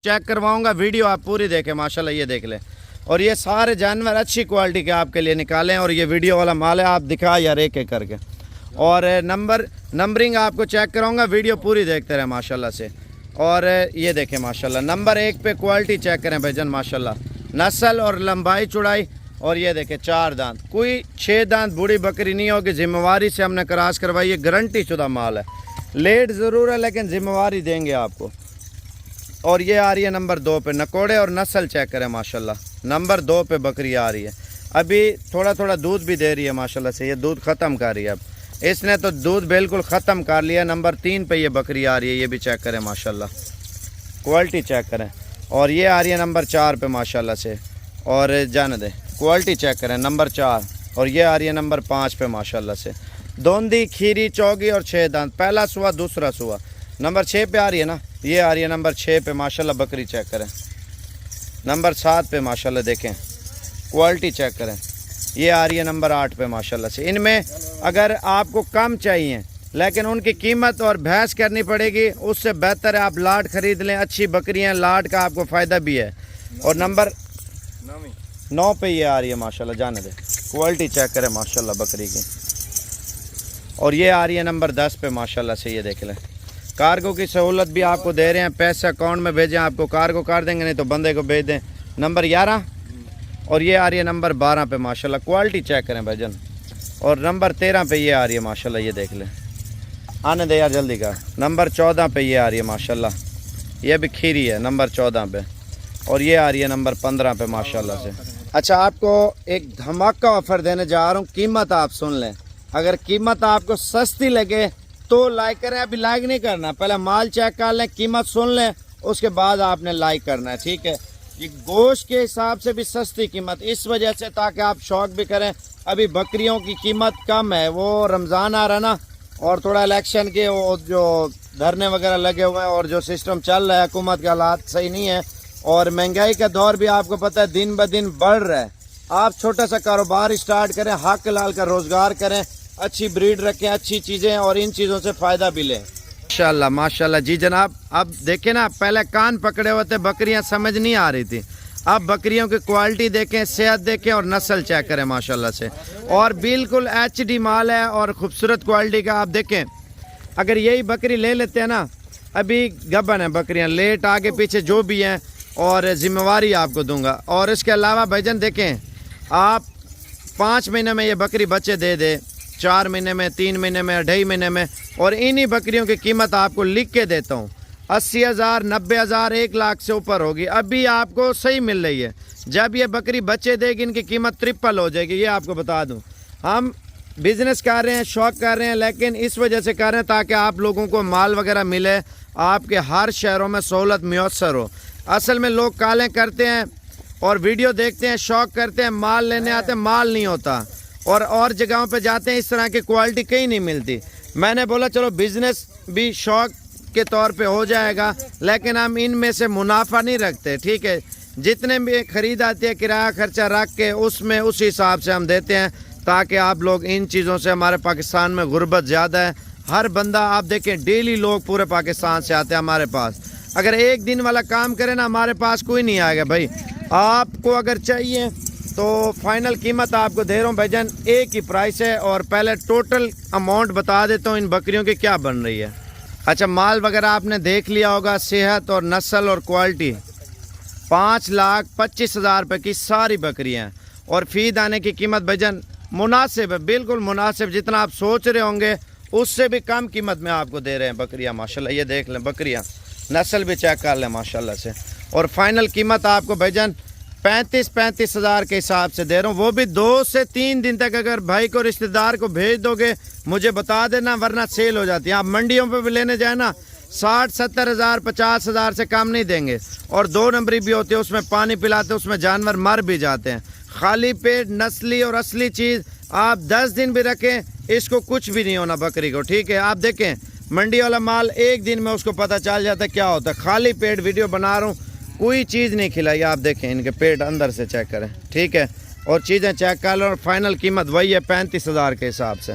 Check करवाऊंगा, video आप पूरी देखें माशाल्लाह, ये देख लें। और ये सारे जानवर अच्छी क्वालिटी के आपके लिए निकालें और ये वीडियो वाला माल है, आप दिखा यार एक एक करके। और नंबरिंग आपको चेक कराऊंगा, वीडियो पूरी देखते रहे माशाल्लाह से। और ये देखें माशाल्लाह, नंबर 1 पे क्वालिटी चेक करें भाईजान माशाल्लाह, नस्ल और लंबाई चौड़ाई। और ये देखें 4 दांत, कोई 6 दांत बूढ़ी बकरी नहीं होगी, जिम्मेवारी से हमने क्रॉस करवाई है, गारंटी शुदा माल है। लेट ज़रूर है लेकिन जिम्मेवारी देंगे आपको। और ये आ रही है नंबर 2 पे, नकोड़े और नस्ल चेक करें माशाल्लाह, नंबर 2 पे बकरी आ रही है। अभी थोड़ा थोड़ा दूध भी दे रही है माशाल्लाह से, ये दूध ख़त्म कर रही है, अब इसने तो दूध बिल्कुल ख़त्म कर लिया। नंबर 3 पे ये बकरी आ रही है, ये भी चेक करें माशाल्लाह, क्वालिटी चेक करें। और ये आ रही है नंबर 4 पे माशाल्लाह से, और जाने दें, क्वालिटी चेक करें नंबर 4। और ये आ रही है नंबर 5 पे माशाल्लाह से, दोंदी खीरी चौगी और 6 दांत, पहला सुआ दूसरा सुआ। नंबर 6 पे आ रही है ना, ये आ रही है नंबर 6 पे माशाल्लाह, बकरी चेक करें। नंबर 7 पे माशाल्लाह देखें, क्वालिटी चेक करें। ये आ रही है नंबर 8 पे माशाल्लाह से। इनमें अगर आपको कम चाहिए लेकिन उनकी कीमत और बहस करनी पड़ेगी, उससे बेहतर है आप लाट ख़रीद लें, अच्छी बकरियां, लाट का आपको फ़ायदा भी है। और नंबर 9 पे ये आ रही है माशाल्लाह, जाने दे, क्वालिटी चेक करें माशाल्लाह बकरी की। और ये आ रही है नंबर 10 पे माशाल्लाह से, ये देख लें। कार्गो की सहूलत भी आपको दे रहे हैं, पैसे अकाउंट में भेजें, आपको कार्गो कर देंगे, नहीं तो बंदे को भेज दें। नंबर 11। और ये आ रही है नंबर 12 पे माशाल्लाह, क्वालिटी चेक करें भाईजान। और नंबर 13 पे ये आ रही है माशाल्लाह, ये देख लें, आने दे यार जल्दी का। नंबर 14 पे ये आ रही है माशाल्लाह, ये भी खीरी है नंबर 14 पे। और ये आ रही है नंबर 15 पे माशाल्लाह से। अच्छा, आपको एक धमाका ऑफ़र देने जा रहा हूँ, कीमत आप सुन लें। अगर कीमत आपको सस्ती लगे तो लाइक करें, अभी लाइक नहीं करना, पहले माल चेक कर लें, कीमत सुन लें, उसके बाद आपने लाइक करना है, ठीक है। ये गोश्त के हिसाब से भी सस्ती कीमत, इस वजह से ताकि आप शौक भी करें। अभी बकरियों की कीमत कम है, वो रमज़ान आ रहा ना, और थोड़ा इलेक्शन के वो जो धरने वगैरह लगे हुए हैं और जो सिस्टम चल रहा है, हुकूमत के हालात सही नहीं है, और महंगाई का दौर भी आपको पता है दिन ब दिन बढ़ रहा है। आप छोटा सा कारोबार स्टार्ट करें, हक लाल का रोज़गार करें, अच्छी ब्रीड रखें, अच्छी चीज़ें, और इन चीज़ों से फ़ायदा भी लें। माशाल्लाह माशाल्लाह जी जनाब। अब देखें ना, पहले कान पकड़े हुए थे, बकरियां समझ नहीं आ रही थी, अब बकरियों की क्वालिटी देखें, सेहत देखें और नस्ल चेक करें माशाल्लाह से। और बिल्कुल HD माल है और ख़ूबसूरत क्वालिटी का। आप देखें, अगर यही बकरी ले लेते हैं ना, अभी गबन है बकरियाँ, लेट आगे पीछे जो भी हैं, और ज़िम्मेवारी आपको दूंगा। और इसके अलावा भाईजान देखें, आप 5 महीने में ये बकरी बच्चे दे दे, 4 महीने में, 3 महीने में, 2.5 महीने में। और इन्हीं बकरियों की कीमत आपको लिख के देता हूँ, 80,000, 90,000, 1 लाख से ऊपर होगी। अभी आपको सही मिल रही है, जब ये बकरी बच्चे देगी इनकी कीमत ट्रिपल हो जाएगी, ये आपको बता दूँ। हम बिज़नेस कर रहे हैं, शौक कर रहे हैं, लेकिन इस वजह से कर रहे हैं ताकि आप लोगों को माल वगैरह मिले, आपके हर शहरों में सहूलत मैसर हो। असल में लोग कालें करते हैं और वीडियो देखते हैं, शौक करते हैं, माल लेने आते हैं, माल नहीं होता, और जगहों पे जाते हैं, इस तरह की क्वालिटी कहीं नहीं मिलती। मैंने बोला चलो बिज़नेस भी शौक के तौर पे हो जाएगा, लेकिन हम इनमें से मुनाफा नहीं रखते, ठीक है। जितने भी ख़रीद आती है किराया खर्चा रख के उसमें उस हिसाब से हम देते हैं, ताकि आप लोग इन चीज़ों से, हमारे पाकिस्तान में गुर्बत ज़्यादा है, हर बंदा आप देखें डेली लोग पूरे पाकिस्तान से आते हैं हमारे पास। अगर एक दिन वाला काम करें ना, हमारे पास कोई नहीं आएगा भाई। आपको अगर चाहिए तो फाइनल कीमत आपको दे रहा हूँ भाईजान, एक ही प्राइस है। और पहले टोटल अमाउंट बता देता हूँ इन बकरियों की क्या बन रही है। अच्छा, माल वगैरह आपने देख लिया होगा, सेहत और नस्ल और क्वालिटी। 5,25,000 रुपये की सारी बकरियाँ, और फी दाने की कीमत भाईजान मुनासिब है, बिल्कुल मुनासिब, जितना आप सोच रहे होंगे उससे भी कम कीमत में आपको दे रहे हैं बकरियाँ माशाल्लाह। ये देख लें बकरियाँ, नस्ल भी चेक कर लें माशाल्लाह से। और फाइनल कीमत आपको भाईजान 35,000 के हिसाब से दे रहा हूँ, वो भी 2 से 3 दिन तक। अगर भाई को, रिश्तेदार को भेज दोगे मुझे बता देना, वरना सेल हो जाती है। आप मंडियों पे भी लेने जाए ना, 60-70 हज़ार, 50 हज़ार से कम नहीं देंगे। और 2 नंबरी भी होती है, उसमें पानी पिलाते, उसमें जानवर मर भी जाते हैं। खाली पेट नस्ली और असली चीज़ आप 10 दिन भी रखें, इसको कुछ भी नहीं होना बकरी को, ठीक है। आप देखें मंडी वाला माल 1 दिन में उसको पता चल जाता है क्या होता है। खाली पेट वीडियो बना रहा हूँ, कोई चीज़ नहीं खिलाई। आप देखें इनके पेट अंदर से चेक करें, ठीक है, और चीज़ें चेक कर लो। और फाइनल कीमत वही है 35,000 के हिसाब से।